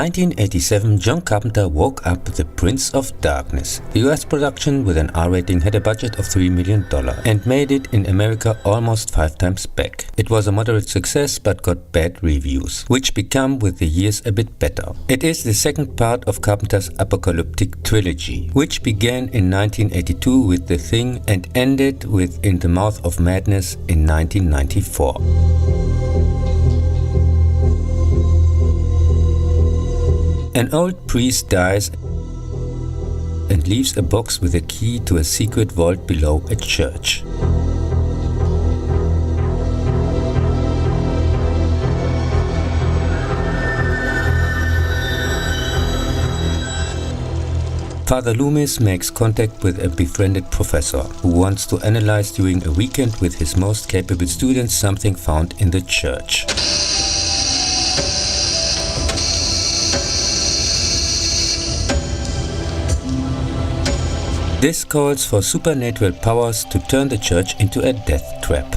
1987, John Carpenter woke up The Prince of Darkness. The US production with an R rating had a budget of $3 million and made it in America almost 5 times back. It was a moderate success but got bad reviews, which became with the years a bit better. It is the second part of Carpenter's apocalyptic trilogy, which began in 1982 with The Thing and ended with In the Mouth of Madness in 1994. An old priest dies and leaves a box with a key to a secret vault below a church. Father Loomis makes contact with a befriended professor who wants to analyze during a weekend with his most capable students something found in the church. This calls for supernatural powers to turn the church into a death trap.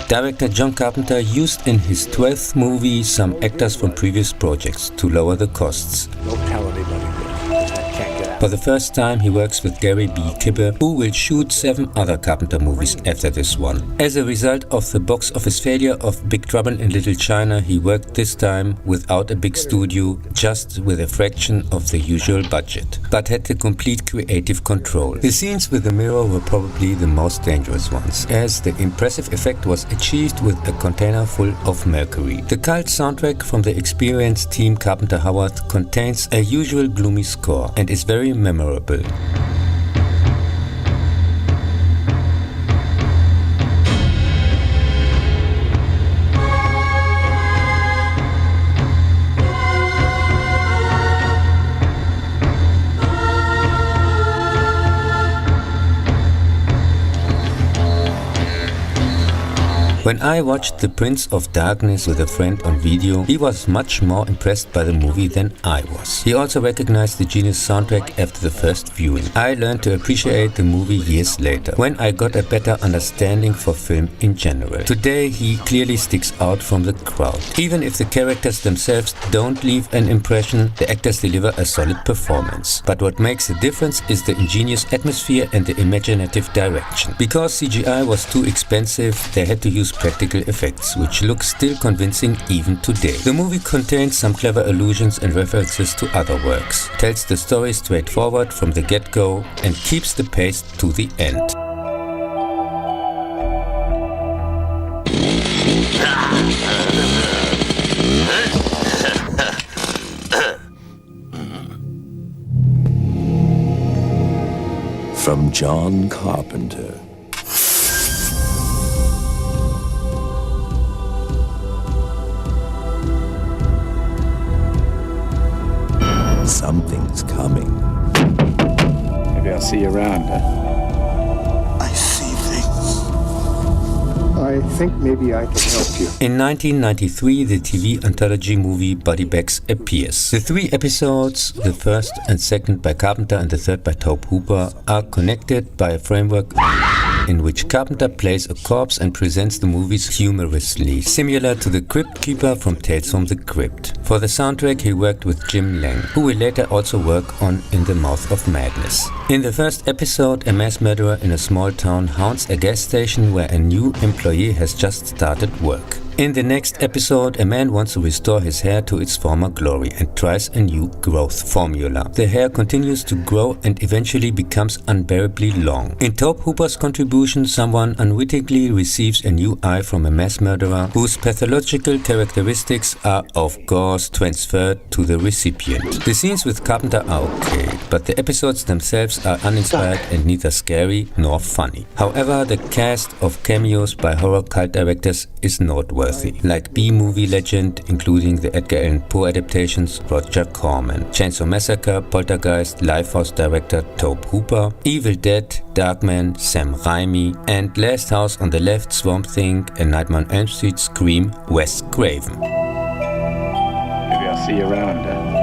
Director John Carpenter used in his 12th movie some actors from previous projects to lower the costs. Don't tell anybody this. I can't get out. For the first time he works with Gary B. Kibbe, who will shoot 7 other Carpenter movies after this one. As a result of the box office failure of Big Trouble in Little China, he worked this time without a big studio, just with a fraction of the usual budget, but had the complete creative control. The scenes with the mirror were probably the most dangerous ones, as the impressive effect was achieved with a container full of mercury. The cult soundtrack from the experienced team Carpenter Howard contains a usual gloomy score and is very memorable. When I watched The Prince of Darkness with a friend on video, he was much more impressed by the movie than I was. He also recognized the genius soundtrack after the first viewing. I learned to appreciate the movie years later, when I got a better understanding for film in general. Today he clearly sticks out from the crowd. Even if the characters themselves don't leave an impression, the actors deliver a solid performance. But what makes the difference is the ingenious atmosphere and the imaginative direction. Because CGI was too expensive, they had to use practical effects, which look still convincing even today. The movie contains some clever allusions and references to other works, tells the story straightforward from the get-go, and keeps the pace to the end. From John Carpenter. Something's coming. Maybe I'll see you around. I see things. I think maybe I can help you. In 1993, the TV anthology movie Body Bags appears. The 3 episodes, the first and second by Carpenter and the third by Tobe Hooper, are connected by a framework in which Carpenter plays a corpse and presents the movies humorously, similar to the Crypt Keeper from Tales from the Crypt. For the soundtrack he worked with Jim Lang, who will later also work on In the Mouth of Madness. In the first episode, a mass murderer in a small town haunts a gas station where a new employee has just started work. In the next episode, a man wants to restore his hair to its former glory and tries a new growth formula. The hair continues to grow and eventually becomes unbearably long. In Tobe Hooper's contribution, someone unwittingly receives a new eye from a mass murderer whose pathological characteristics are of course transferred to the recipient. The scenes with Carpenter are okay, but the episodes themselves are uninspired and neither scary nor funny. However, the cast of cameos by horror cult directors is noteworthy, like B-movie legend, including the Edgar Allan Poe adaptations, Roger Corman, Chainsaw Massacre, Poltergeist, Lifehouse director Tobe Hooper, Evil Dead, Darkman, Sam Raimi, and Last House on the Left, Swamp Thing, and Nightmare on Elm Street, Scream, Wes Craven. Maybe I'll see you around.